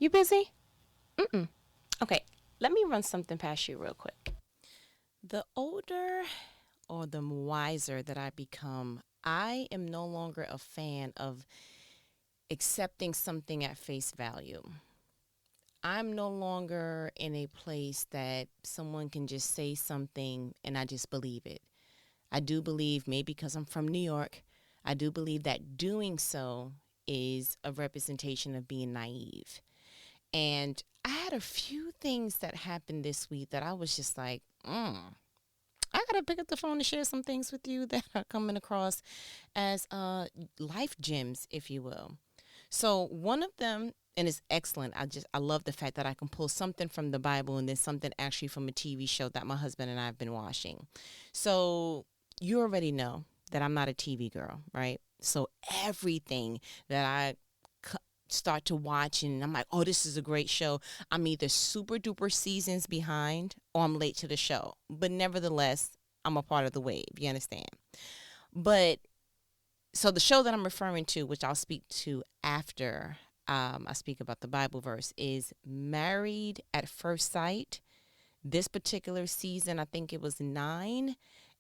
You busy? Mm-mm. Okay, let me run something past you real quick. The older or the wiser that I become, I am no longer a fan of accepting something at face value. I'm no longer in a place that someone can just say something and I just believe it. I do believe, maybe because I'm from New York, I do believe that doing so is a representation of being naive. And I had a few things that happened this week that I was just like, I gotta pick up the phone to share some things with you that are coming across as life gems, if you will. So one of them, and it's excellent. I love the fact that I can pull something from the Bible and then something actually from a TV show that my husband and I have been watching. So you already know that I'm not a TV girl, right? So everything that I start to watch and I'm like, oh, this is a great show, I'm either super duper seasons behind or I'm late to the show. But nevertheless, I'm a part of the wave. You understand? But so the show that I'm referring to, which I'll speak to after I speak about the Bible verse, is Married at First Sight. This particular season, I think it was 9,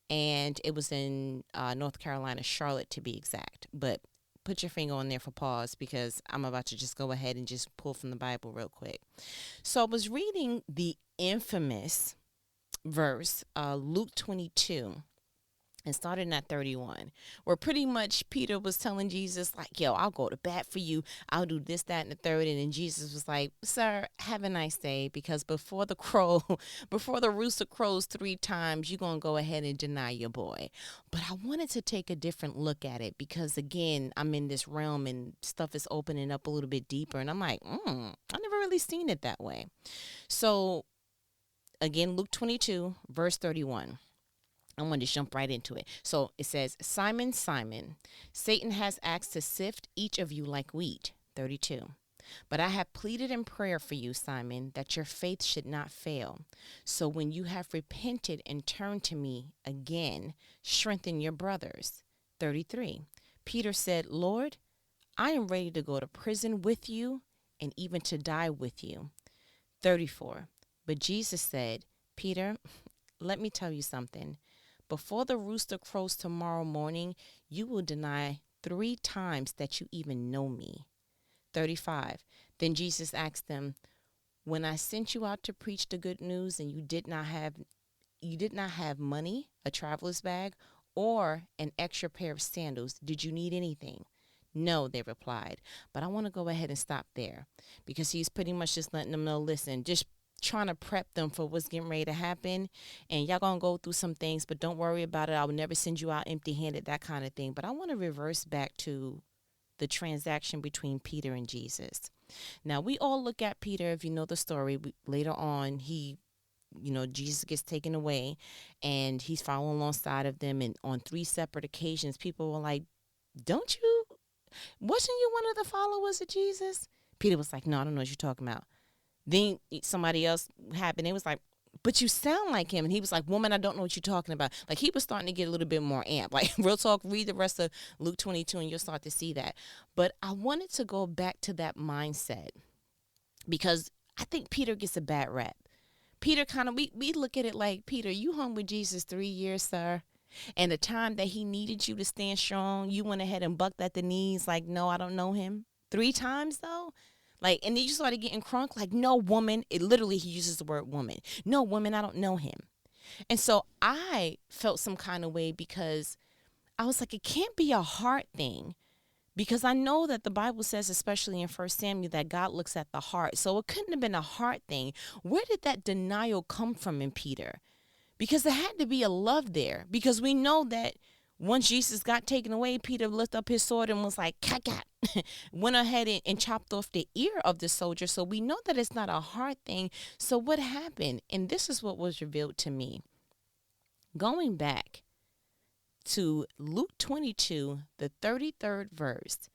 and it was in North Carolina, Charlotte to be exact. But put your finger on there for pause because I'm about to just go ahead and just pull from the Bible real quick. So I was reading the infamous verse, Luke 22, and starting at 31, where pretty much Peter was telling Jesus, like, yo, I'll go to bat for you. I'll do this, that, and the third. And then Jesus was like, sir, have a nice day, because before the crow, before the rooster crows 3 times, you're going to go ahead and deny your boy. But I wanted to take a different look at it because, again, I'm in this realm and stuff is opening up a little bit deeper. And I'm like, I never really seen it that way. So, again, Luke 22, verse 31. I want to jump right into it. So it says, Simon, Simon, Satan has asked to sift each of you like wheat. 32. But I have pleaded in prayer for you, Simon, that your faith should not fail. So when you have repented and turned to me again, strengthen your brothers. 33. Peter said, Lord, I am ready to go to prison with you and even to die with you. 34. But Jesus said, Peter, let me tell you something. Before the rooster crows tomorrow morning, you will deny 3 times that you even know me. 35. Then Jesus asked them, when I sent you out to preach the good news and you did not have money, a traveler's bag, or an extra pair of sandals, did you need anything? No, they replied. But I want to go ahead and stop there because he's pretty much just letting them know, listen, just trying to prep them for what's getting ready to happen. And y'all going to go through some things, but don't worry about it. I will never send you out empty handed, that kind of thing. But I want to reverse back to the transaction between Peter and Jesus. Now, we all look at Peter, if you know the story, later on, Jesus gets taken away and he's following alongside of them. And on 3 separate occasions, people were like, wasn't you one of the followers of Jesus? Peter was like, no, I don't know what you're talking about. Then somebody else happened. It was like, but you sound like him. And he was like, woman, I don't know what you're talking about. Like, he was starting to get a little bit more amped. Like, real talk, read the rest of Luke 22 and you'll start to see that. But I wanted to go back to that mindset because I think Peter gets a bad rap. Peter we look at it like, Peter, you hung with Jesus 3 years, sir. And the time that he needed you to stand strong, you went ahead and bucked at the knees like, no, I don't know him. 3 times, though? Like, and then you started getting crunk, like, no, woman. It literally, he uses the word woman. No, woman, I don't know him. And so I felt some kind of way because I was like, it can't be a heart thing. Because I know that the Bible says, especially in 1 Samuel, that God looks at the heart. So it couldn't have been a heart thing. Where did that denial come from in Peter? Because there had to be a love there. Because we know that once Jesus got taken away, Peter lifted up his sword and was like, cat, cat. Went ahead and chopped off the ear of the soldier. So we know that it's not a hard thing. So what happened? And this is what was revealed to me. Going back to Luke 22, the 33rd verse,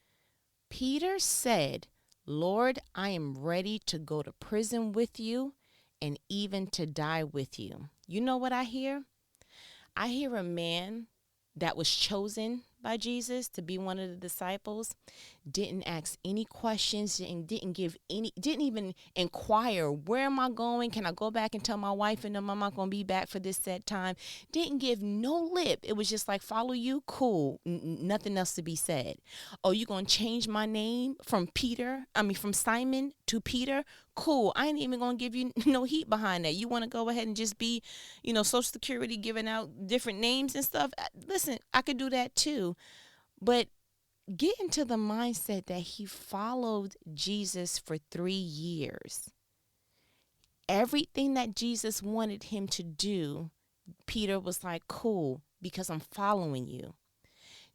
Peter said, Lord, I am ready to go to prison with you and even to die with you. You know what I hear? I hear a man that was chosen by Jesus to be one of the disciples, didn't ask any questions, and didn't even inquire, where am I going? Can I go back and tell my wife and them I'm not going to be back for this set time? Didn't give no lip. It was just like, follow you, cool, nothing else to be said. Oh, you going to change my name from Simon to Peter? Cool. I ain't even going to give you no heat behind that. You want to go ahead and just be, Social Security giving out different names and stuff? Listen, I could do that too. But get into the mindset that he followed Jesus for 3 years. Everything that Jesus wanted him to do, Peter was like, cool, because I'm following you.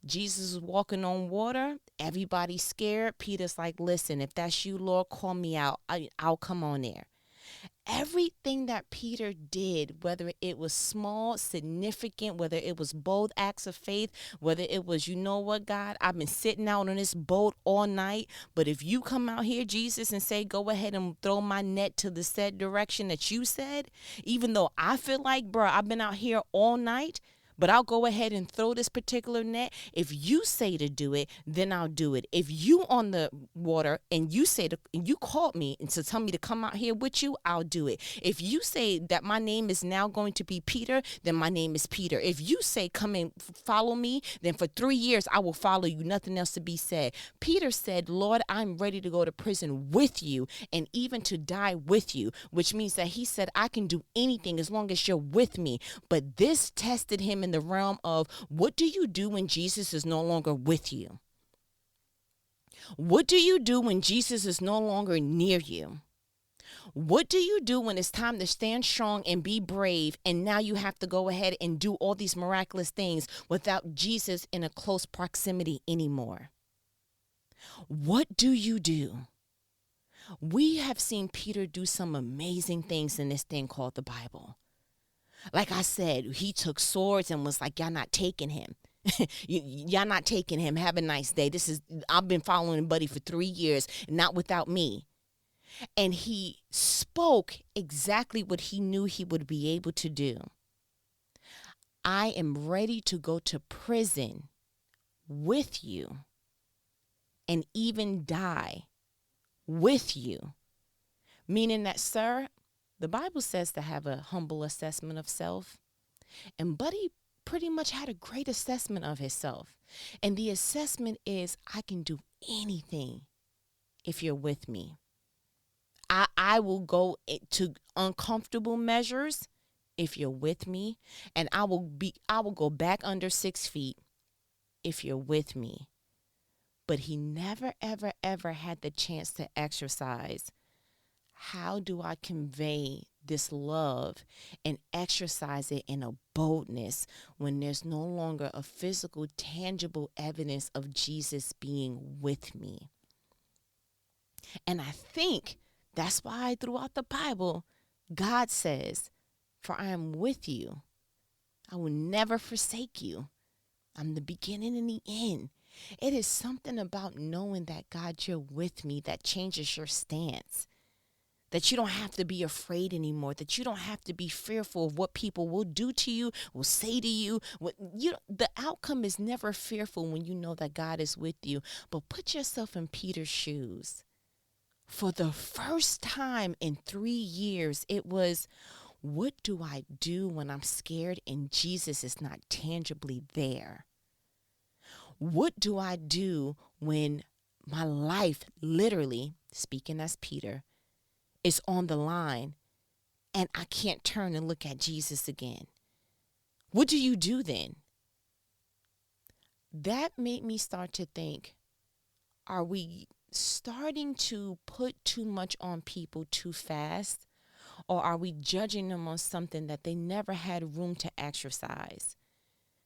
Jesus is walking on water. Everybody's scared. Peter's like, listen, if that's you, Lord, call me out. I'll come on there. Everything that Peter did, whether it was small, significant, whether it was bold acts of faith, whether it was, you know what, God, I've been sitting out on this boat all night, but if you come out here, Jesus, and say, go ahead and throw my net to the said direction that you said, even though I feel like, bro, I've been out here all night, but I'll go ahead and throw this particular net. If you say to do it, then I'll do it. If you on the water and you called me and to tell me to come out here with you, I'll do it. If you say that my name is now going to be Peter, then my name is Peter. If you say come and follow me, then for 3 years I will follow you. Nothing else to be said. Peter said, Lord, I'm ready to go to prison with you and even to die with you, which means that he said, I can do anything as long as you're with me. But this tested him in the realm of, what do you do when Jesus is no longer with you? What do you do when Jesus is no longer near you? What do you do when it's time to stand strong and be brave, and now you have to go ahead and do all these miraculous things without Jesus in a close proximity anymore? What do you do? We have seen Peter do some amazing things in this thing called the Bible. Like I said, he took swords and was like, y'all not taking him. Y'all not taking him. Have a nice day. I've been following Buddy for 3 years, not without me. And he spoke exactly what he knew he would be able to do. I am ready to go to prison with you and even die with you. Meaning that, sir, the Bible says to have a humble assessment of self. And Buddy pretty much had a great assessment of himself. And the assessment is, I can do anything if you're with me. I will go to uncomfortable measures if you're with me. And I will go back under 6 feet if you're with me. But he never, ever, ever had the chance to exercise. How do I convey this love and exercise it in a boldness when there's no longer a physical, tangible evidence of Jesus being with me? And I think that's why throughout the Bible, God says, for I am with you. I will never forsake you. I'm the beginning and the end. It is something about knowing that, God, you're with me, that changes your stance. That you don't have to be afraid anymore, that you don't have to be fearful of what people will do to you, will say to you. The outcome is never fearful when you know that God is with you. But put yourself in Peter's shoes. For the first time in 3 years, it was, what do I do when I'm scared and Jesus is not tangibly there? What do I do when my life, literally, speaking as Peter, is on the line and I can't turn and look at Jesus again? What do you do then? That made me start to think, are we starting to put too much on people too fast? Or are we judging them on something that they never had room to exercise?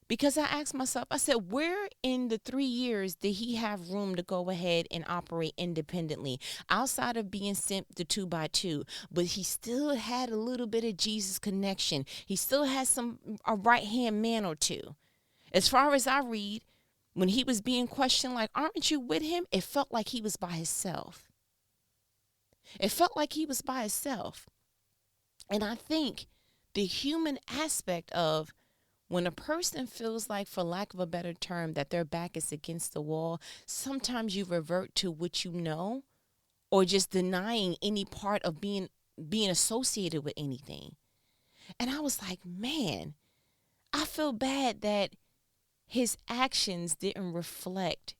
Because I asked myself, I said, where in the 3 years did he have room to go ahead and operate independently outside of being sent the 2x2? But he still had a little bit of Jesus connection. He still had a right-hand man or two. As far as I read, when he was being questioned, like, aren't you with him? It felt like he was by himself. It felt like he was by himself. And I think the human aspect of, When a person feels like, for lack of a better term, that their back is against the wall, sometimes you revert to what you know, or just denying any part of being associated with anything. And I was like, man, I feel bad that his actions didn't reflect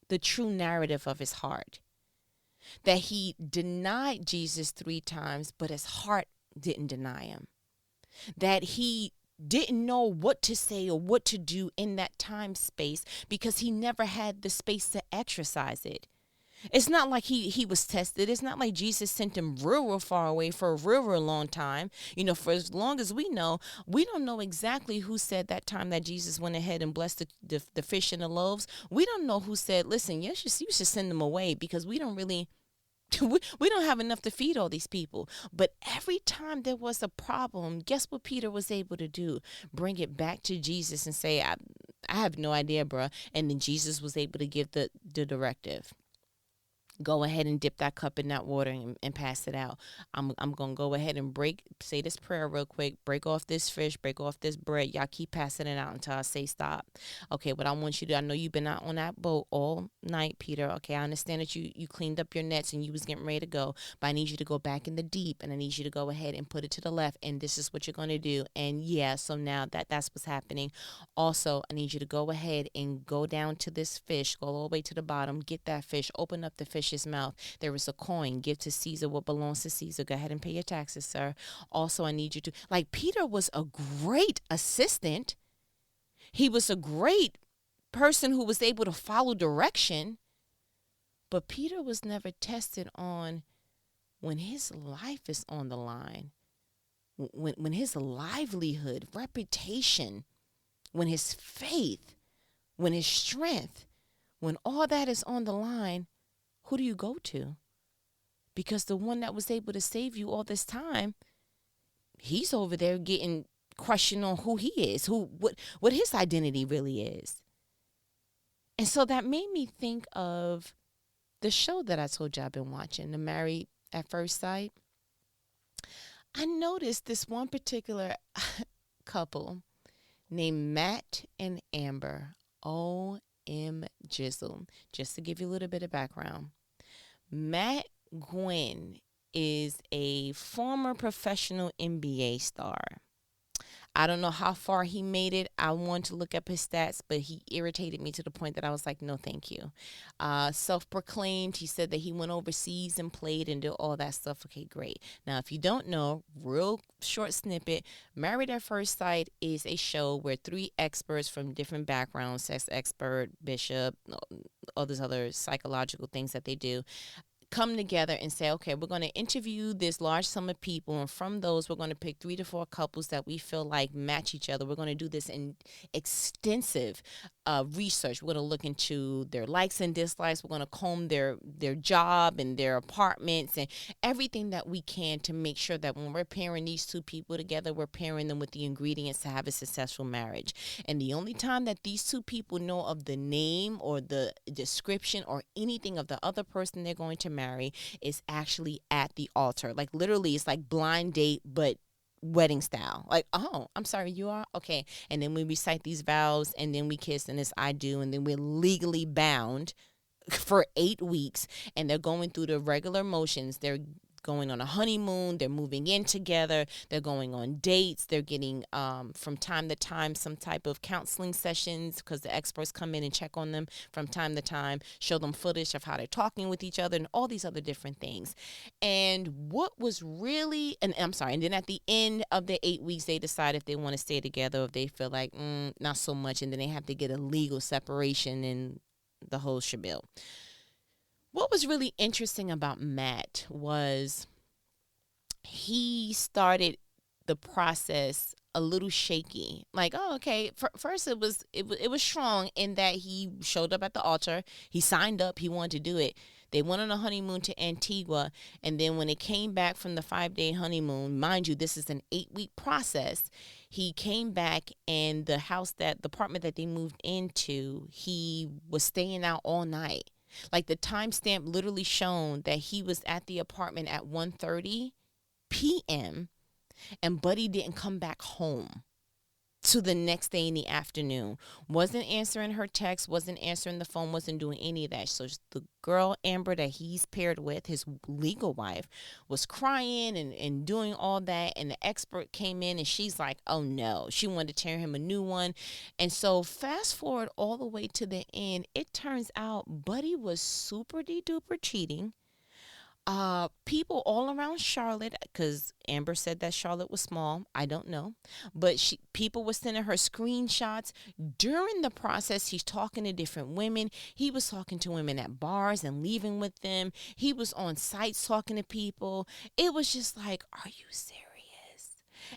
the true narrative of his heart. That he denied Jesus 3 times, but his heart didn't deny him. That he didn't know what to say or what to do in that time space because he never had the space to exercise it. It's not like he was tested. It's not like Jesus sent him real far away for a real long time. For as long as we know, we don't know exactly who said that time that Jesus went ahead and blessed the fish and the loaves. We don't know who said, listen, you should send them away, because we don't really we don't have enough to feed all these people. But every time there was a problem, guess what Peter was able to do? Bring it back to Jesus and say, I have no idea, bruh. And then Jesus was able to give the directive. Go ahead and dip that cup in that water and pass it out. I'm going to go ahead and say this prayer real quick. Break off this fish, break off this bread. Y'all keep passing it out until I say stop. Okay, what I want you to do, I know you've been out on that boat all night, Peter. Okay, I understand that you cleaned up your nets and you was getting ready to go, but I need you to go back in the deep, and I need you to go ahead and put it to the left, and this is what you're going to do. And yeah, so now that's what's happening. Also, I need you to go ahead and go down to this fish, go all the way to the bottom, get that fish, open up the fish's mouth. There is a coin. Give to Caesar what belongs to Caesar. Go ahead and pay your taxes, sir. Also, I need you to, Peter was a great assistant. He was a great person who was able to follow direction. But Peter was never tested on when his life is on the line, when his livelihood, reputation, when his faith, when his strength, when all that is on the line. Who do you go to? Because the one that was able to save you all this time, he's over there getting questioned on who he is, what his identity really is. And so that made me think of the show that I told you I've been watching, The Married at First Sight. I noticed this one particular couple named Matt and Amber. O.M. Jizzle. Just to give you a little bit of background. Matt Gwynn is a former professional NBA star. I don't know how far he made it. I wanted to look up his stats, but he irritated me to the point that I was like, no, thank you. Self-proclaimed. He said that he went overseas and played and did all that stuff. Okay, great. Now, if you don't know, real short snippet, Married at First Sight is a show where 3 experts from different backgrounds, sex expert, bishop, all those other psychological things that they do, come together and say, okay, we're going to interview this large sum of people, and from those we're going to pick 3 to 4 couples that we feel like match each other. We're going to do this in extensive research. We're going to look into their likes and dislikes. We're going to comb their job and their apartments and everything that we can to make sure that when we're pairing these 2 people together, we're pairing them with the ingredients to have a successful marriage. And the only time that these 2 people know of the name or the description or anything of the other person they're going to marry is actually at the altar. Like literally, it's like blind date, but wedding style. Like, oh, I'm sorry, you are? Okay. And then we recite these vows, and then we kiss, and it's I do, and then we're legally bound for 8 weeks, and they're going through the regular motions. They're going on a honeymoon, they're moving in together, they're going on dates, they're getting from time to time some type of counseling sessions because the experts come in and check on them from time to time, show them footage of how they're talking with each other and all these other different things. And what was really, and then at the end of the 8 weeks, they decide if they want to stay together, if they feel like not so much, and then they have to get a legal separation and the whole spiel. What was really interesting about Matt was he started the process a little shaky. Like, oh, okay. First, it was strong in that he showed up at the altar. He signed up. He wanted to do it. They went on a honeymoon to Antigua, and then when they came back from the 5-day honeymoon, mind you, this is an 8-week process. He came back, and the apartment that they moved into, he was staying out all night. Like the timestamp literally shown that he was at the apartment at 1:30 p.m. and Buddy didn't come back home. to the next day in the afternoon. Wasn't answering her text, wasn't answering the phone, wasn't doing any of that. So the girl, Amber, that he's paired with, his legal wife, was crying and doing all that. And the expert came in and she's like, oh no, she wanted to tear him a new one. And so fast forward all the way to the end, it turns out Buddy was super duper cheating. People all around Charlotte, because Amber said that Charlotte was small. I don't know, but people were sending her screenshots. During the process, he's talking to different women. He was talking to women at bars and leaving with them. He was on sites talking to people. It was just like, are you serious?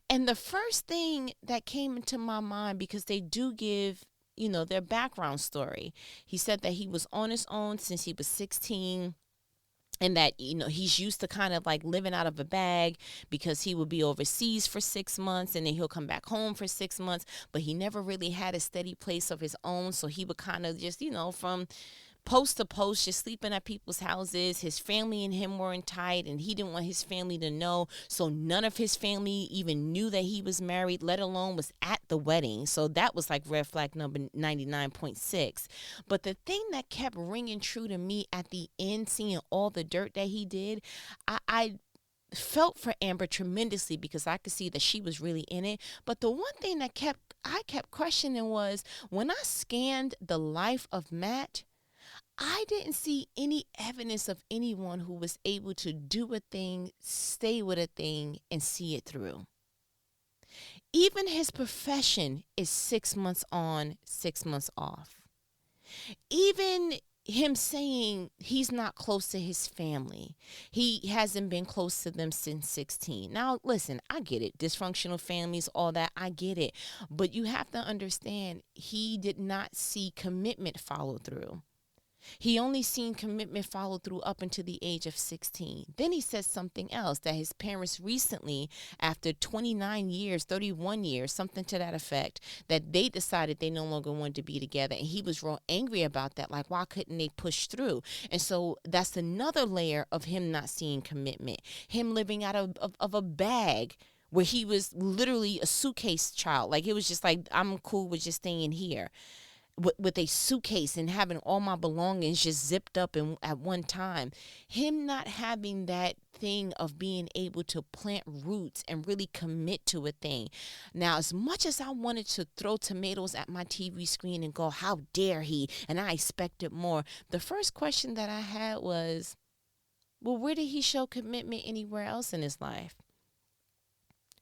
And the first thing that came into my mind, because they do give, their background story. He said that he was on his own since he was 16, and that he's used to kind of like living out of a bag, because he would be overseas for 6 months and then he'll come back home for 6 months, but he never really had a steady place of his own. So he would kind of just from post to post, just sleeping at people's houses. His family and him weren't tight, and he didn't want his family to know. So none of his family even knew that he was married, let alone was at the wedding. So that was like red flag number 99.6. But the thing that kept ringing true to me at the end, seeing all the dirt that he did, I felt for Amber tremendously, because I could see that she was really in it. But the one thing that I kept questioning was, when I scanned the life of Matt, I didn't see any evidence of anyone who was able to do a thing, stay with a thing, and see it through. Even his profession is 6 months on, 6 months off. Even him saying he's not close to his family. He hasn't been close to them since 16. Now, listen, I get it. Dysfunctional families, all that, I get it. But you have to understand, he did not see commitment follow through. He only seen commitment follow through up until the age of 16. Then he says something else, that his parents recently, after 29 years, 31 years, something to that effect, that they decided they no longer wanted to be together. And he was real angry about that. Like, why couldn't they push through? And so that's another layer of him not seeing commitment. Him living out of a bag, where he was literally a suitcase child. Like, it was just like, I'm cool with just staying here. With a suitcase and having all my belongings just zipped up at one time. Him not having that thing of being able to plant roots and really commit to a thing. Now, as much as I wanted to throw tomatoes at my TV screen and go, how dare he, and I expected more, the first question that I had was, well, where did he show commitment anywhere else in his life?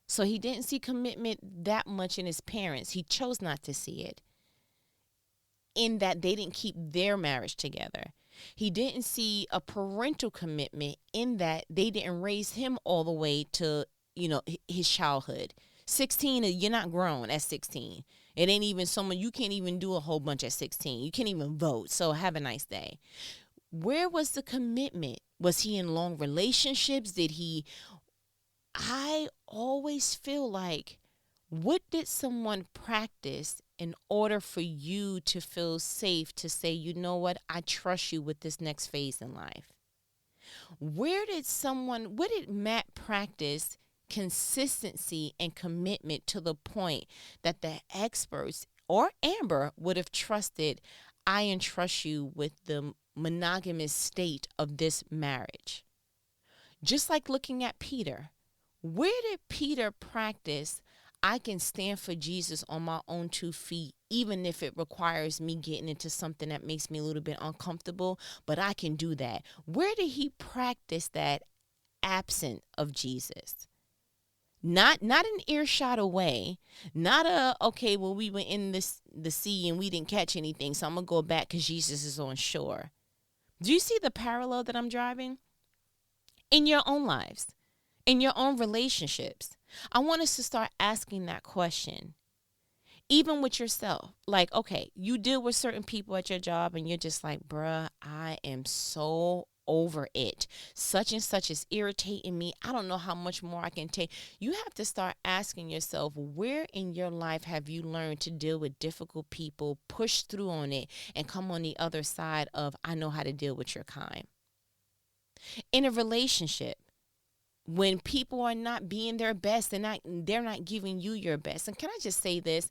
So he didn't see commitment that much in his parents. He chose not to see it, in that they didn't keep their marriage together. He didn't see a parental commitment, in that they didn't raise him all the way to, his childhood. 16, you're not grown at 16. It ain't even someone, you can't even do a whole bunch at 16. You can't even vote. So have a nice day. Where was the commitment? Was he in long relationships? I always feel like, what did someone practice in order for you to feel safe to say, you know what, I trust you with this next phase in life? What did Matt practice consistency and commitment to the point that the experts or Amber would have trusted, I entrust you with the monogamous state of this marriage? Just like looking at Peter. Where did Peter practice, I can stand for Jesus on my own 2 feet, even if it requires me getting into something that makes me a little bit uncomfortable, but I can do that? Where did he practice that absent of Jesus? Not an earshot away, not okay, well, we were in the sea and we didn't catch anything, so I'm going to go back because Jesus is on shore. Do you see the parallel that I'm driving? In your own lives, in your own relationships, I want us to start asking that question, even with yourself. Like, okay, you deal with certain people at your job and you're just like, bruh, I am so over it. Such and such is irritating me. I don't know how much more I can take. You have to start asking yourself, where in your life have you learned to deal with difficult people, push through on it, and come on the other side of, I know how to deal with your kind? In a relationship, when people are not being their best, they're not giving you your best. And can I just say this?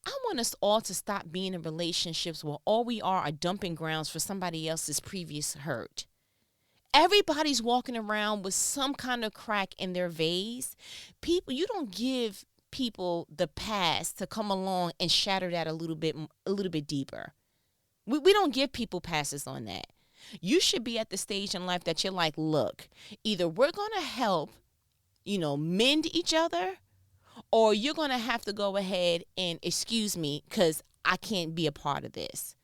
I want us all to stop being in relationships where all we are dumping grounds for somebody else's previous hurt. Everybody's walking around with some kind of crack in their vase. People, you don't give people the pass to come along and shatter that a little bit deeper. We don't give people passes on that. You should be at the stage in life that you're like, look, either we're going to help, mend each other, or you're going to have to go ahead and excuse me because I can't be a part of this.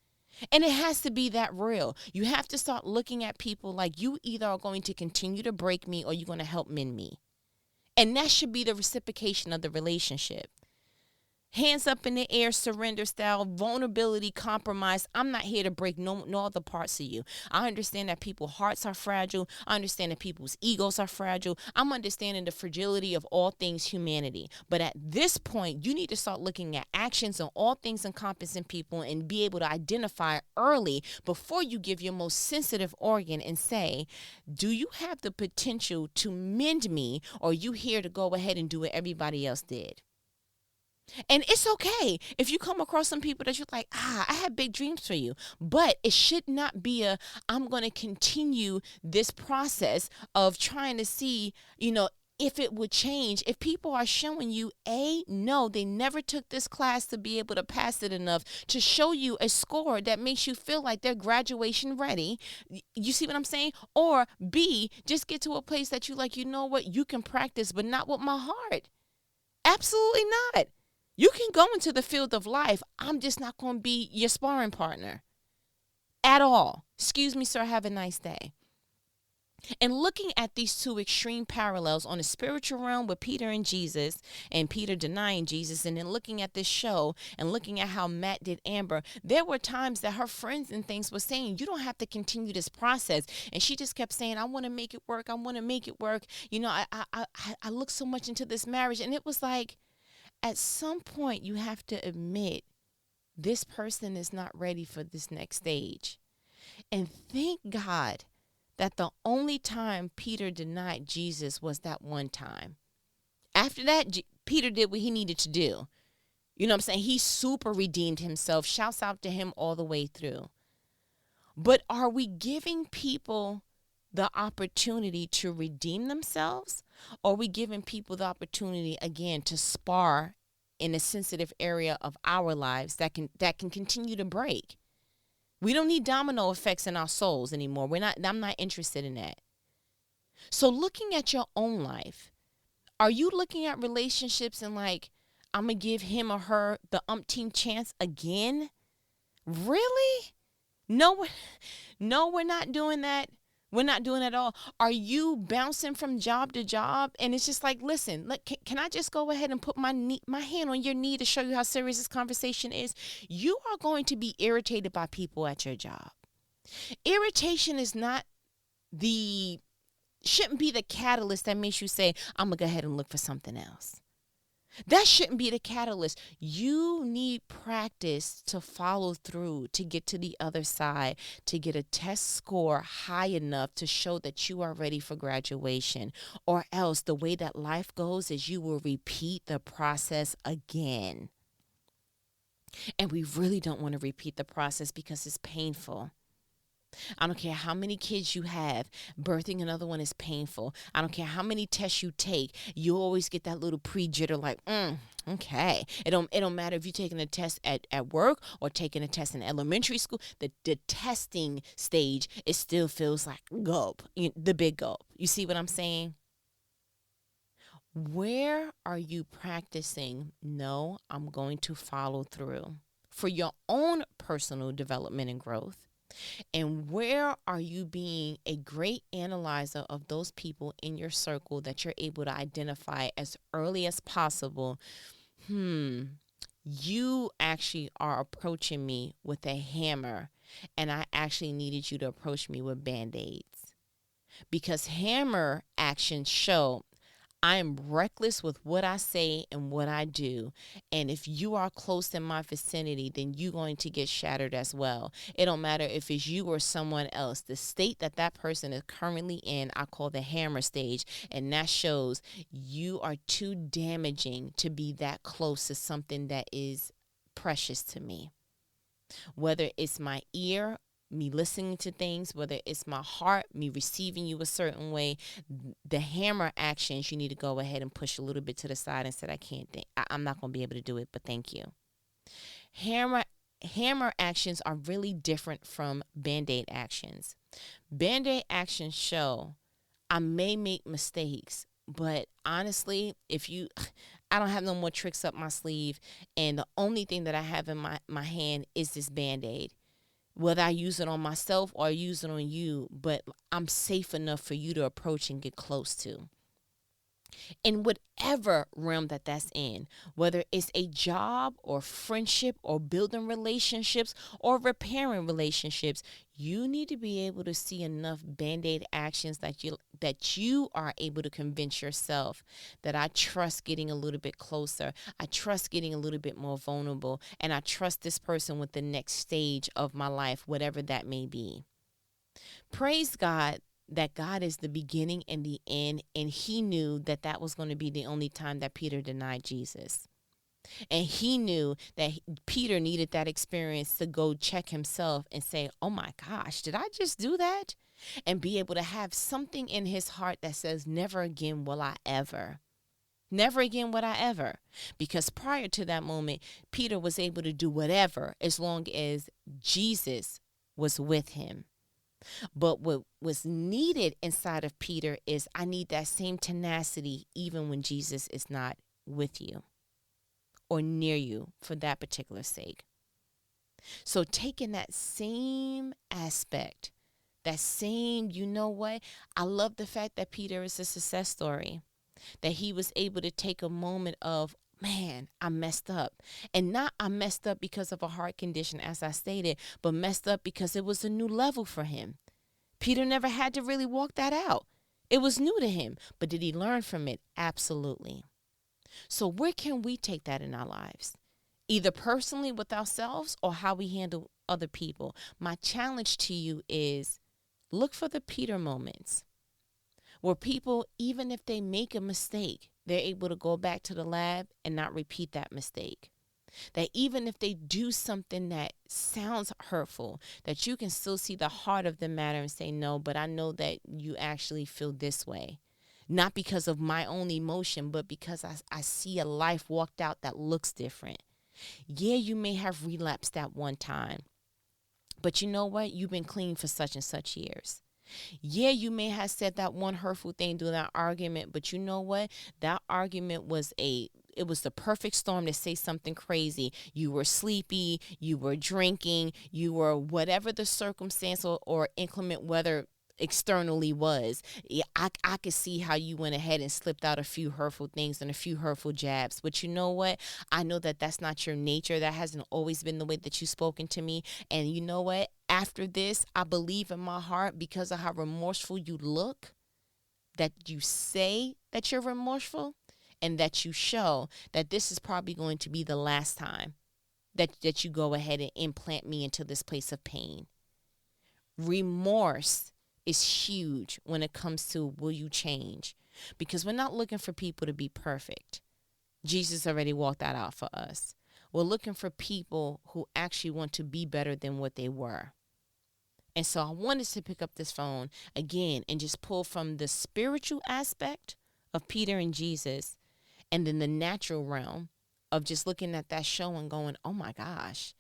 And it has to be that real. You have to start looking at people like you either are going to continue to break me or you're going to help mend me. And that should be the reciprocation of the relationship. Hands up in the air, surrender style, vulnerability, compromise. I'm not here to break no other parts of you. I understand that people's hearts are fragile. I understand that people's egos are fragile. I'm understanding the fragility of all things humanity. But at this point, you need to start looking at actions on all things encompassing people and be able to identify early before you give your most sensitive organ and say, do you have the potential to mend me, or are you here to go ahead and do what everybody else did? And it's okay if you come across some people that you're like, I had big dreams for you. But it should not be I'm going to continue this process of trying to see, if it would change. If people are showing you, no, they never took this class to be able to pass it enough to show you a score that makes you feel like they're graduation ready. You see what I'm saying? Or B, just get to a place that you like, you know what, you can practice, but not with my heart. Absolutely not. You can go into the field of life. I'm just not going to be your sparring partner at all. Excuse me, sir. Have a nice day. And looking at these two extreme parallels on the spiritual realm with Peter and Jesus, and Peter denying Jesus, and then looking at this show and looking at how Matt did Amber, there were times that her friends and things were saying, you don't have to continue this process. And she just kept saying, I want to make it work. I want to make it work. I look so much into this marriage. And it was like, at some point, you have to admit this person is not ready for this next stage. And thank God that the only time Peter denied Jesus was that one time. After that, Peter did what he needed to do. You know what I'm saying? He super redeemed himself. Shouts out to him all the way through. But are we giving people the opportunity to redeem themselves? Or are we giving people the opportunity, again, to spar in a sensitive area of our lives that can continue to break? We don't need domino effects in our souls anymore. I'm not interested in that. So looking at your own life, are you looking at relationships and like, I'm going to give him or her the umpteenth chance again? Really? No, we're not doing that. We're not doing it at all. Are you bouncing from job to job? And it's just like, listen, can I just go ahead and put my hand on your knee to show you how serious this conversation is? You are going to be irritated by people at your job. Irritation is shouldn't be the catalyst that makes you say, I'm going to go ahead and look for something else. That shouldn't be the catalyst. You need practice to follow through, to get to the other side, to get a test score high enough to show that you are ready for graduation. Or else the way that life goes is you will repeat the process again. And we really don't want to repeat the process because it's painful. I don't care how many kids you have, birthing another one is painful. I don't care how many tests you take, you always get that little pre-jitter like, okay. It don't matter if you're taking a test at work or taking a test in elementary school. The testing stage, it still feels like gulp, the big gulp. You see what I'm saying? Where are you practicing? No, I'm going to follow through for your own personal development and growth. And where are you being a great analyzer of those people in your circle that you're able to identify as early as possible? You actually are approaching me with a hammer, and I actually needed you to approach me with Band-Aids. Because hammer actions show I am reckless with what I say and what I do. And if you are close in my vicinity, then you're going to get shattered as well. It don't matter if it's you or someone else. The state that that person is currently in, I call the hammer stage. And that shows you are too damaging to be that close to something that is precious to me. Whether it's my ear, me listening to things, whether it's my heart, me receiving you a certain way, the hammer actions, you need to go ahead and push a little bit to the side and say, I can't think, I'm not going to be able to do it, but thank you. Hammer actions are really different from Band-Aid actions. Band-Aid actions show I may make mistakes, but honestly, I don't have no more tricks up my sleeve, and the only thing that I have in my hand is this Band-Aid. Whether I use it on myself or I use it on you, but I'm safe enough for you to approach and get close to. In whatever realm that's in, whether it's a job or friendship or building relationships or repairing relationships, you need to be able to see enough Band-Aid actions that you are able to convince yourself that I trust getting a little bit closer. I trust getting a little bit more vulnerable, and I trust this person with the next stage of my life, whatever that may be. Praise God that God is the beginning and the end, and he knew that that was going to be the only time that Peter denied Jesus. And he knew that Peter needed that experience to go check himself and say, oh my gosh, did I just do that? And be able to have something in his heart that says, never again will I ever. Never again would I ever. Because prior to that moment, Peter was able to do whatever as long as Jesus was with him. But what was needed inside of Peter is I need that same tenacity even when Jesus is not with you or near you for that particular sake. So taking that same aspect, that same, you know what? I love the fact that Peter is a success story, that he was able to take a moment of, man, I messed up. And not I messed up because of a heart condition, as I stated, but messed up because it was a new level for him. Peter never had to really walk that out. It was new to him. But did he learn from it? Absolutely. So where can we take that in our lives? Either personally with ourselves or how we handle other people. My challenge to you is look for the Peter moments where people, even if they make a mistake, they're able to go back to the lab and not repeat that mistake. That even if they do something that sounds hurtful, that you can still see the heart of the matter and say, no, but I know that you actually feel this way. Not because of my own emotion, but because I see a life walked out that looks different. Yeah, you may have relapsed at one time, but you know what? You've been clean for such and such years. Yeah, you may have said that one hurtful thing during that argument, but you know what? That argument was it was the perfect storm to say something crazy. You were sleepy, you were drinking, you were whatever the circumstance or inclement weather externally was. Yeah, I could see how you went ahead and slipped out a few hurtful things and a few hurtful jabs. But you know what? I know that that's not your nature. That hasn't always been the way that you've spoken to me. And you know what? After this, I believe in my heart, because of how remorseful you look, that you say that you're remorseful and that you show that this is probably going to be the last time that you go ahead and implant me into this place of pain. Remorse is huge when it comes to will you change? Because we're not looking for people to be perfect. Jesus already walked that out for us. We're looking for people who actually want to be better than what they were. And so I wanted to pick up this phone again and just pull from the spiritual aspect of Peter and Jesus, and then the natural realm of just looking at that show and going, oh my gosh,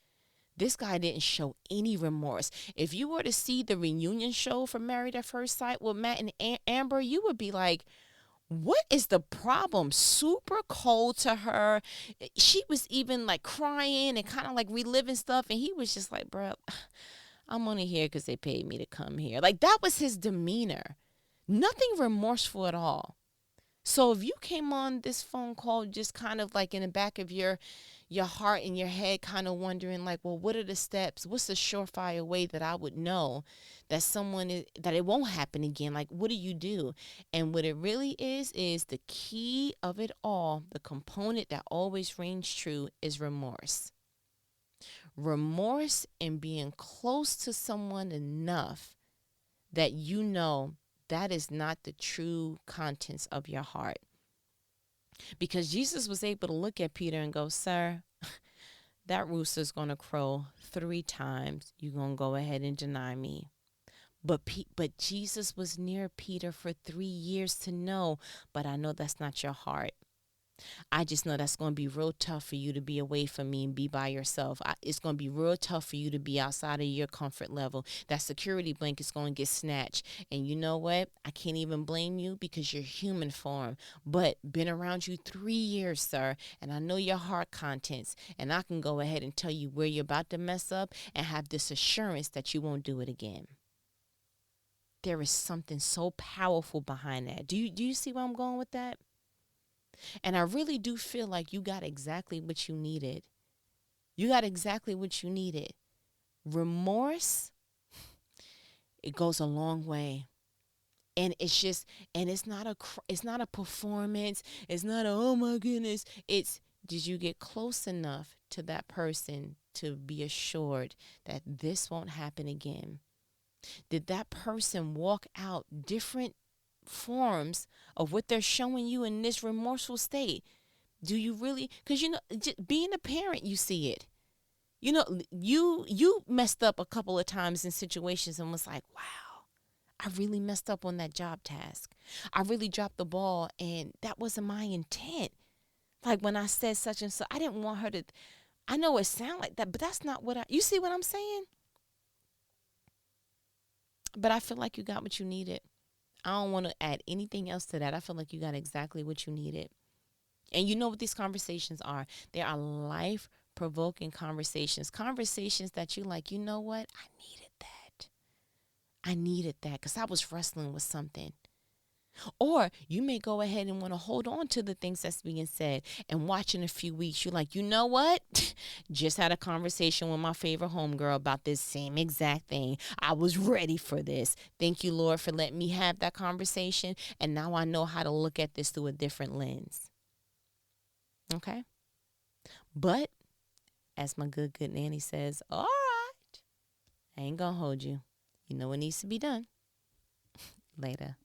this guy didn't show any remorse. If you were to see the reunion show for Married at First Sight with Matt and Amber, you would be like, what is the problem? Super cold to her. She was even like crying and kind of like reliving stuff. And he was just like, bro, I'm only here because they paid me to come here. Like, that was his demeanor. Nothing remorseful at all. So if you came on this phone call just kind of like in the back of your heart and your head kind of wondering like, well, what are the steps? What's the surefire way that I would know that that it won't happen again? Like, what do you do? And what it really is the key of it all, the component that always reigns true is remorse. Remorse and being close to someone enough that you know that is not the true contents of your heart. Because Jesus was able to look at Peter and go, sir, that rooster's going to crow 3 times. You're going to go ahead and deny me. But Jesus was near Peter for 3 years to know, but I know that's not your heart. I just know that's going to be real tough for you to be away from me and be by yourself. It's going to be real tough for you to be outside of your comfort level. That security blanket's going to get snatched. And you know what? I can't even blame you because you're human form. But been around you 3 years, sir, and I know your heart contents. And I can go ahead and tell you where you're about to mess up and have this assurance that you won't do it again. There is something so powerful behind that. Do you see where I'm going with that? And I really do feel like you got exactly what you needed. You got exactly what you needed. Remorse, it goes a long way. And it's not a performance. It's not a, oh my goodness. It's, did you get close enough to that person to be assured that this won't happen again? Did that person walk out different forms of what they're showing you in this remorseful state? Do you really? Because, being a parent, you see it. You messed up a couple of times in situations and was like, wow, I really messed up on that job task. I really dropped the ball, and that wasn't my intent. Like when I said such and such, I didn't want her to. I know it sounds like that, but that's not what you see what I'm saying? But I feel like you got what you needed. I don't want to add anything else to that. I feel like you got exactly what you needed. And you know what these conversations are? They are life-provoking conversations. Conversations that you like, you know what? I needed that. I needed that because I was wrestling with something. Or you may go ahead and want to hold on to the things that's being said and watch in a few weeks. You're like, you know what? Just had a conversation with my favorite homegirl about this same exact thing. I was ready for this. Thank you, Lord, for letting me have that conversation. And now I know how to look at this through a different lens. Okay? But as my good nanny says, all right, I ain't gonna hold you. You know what needs to be done. Later.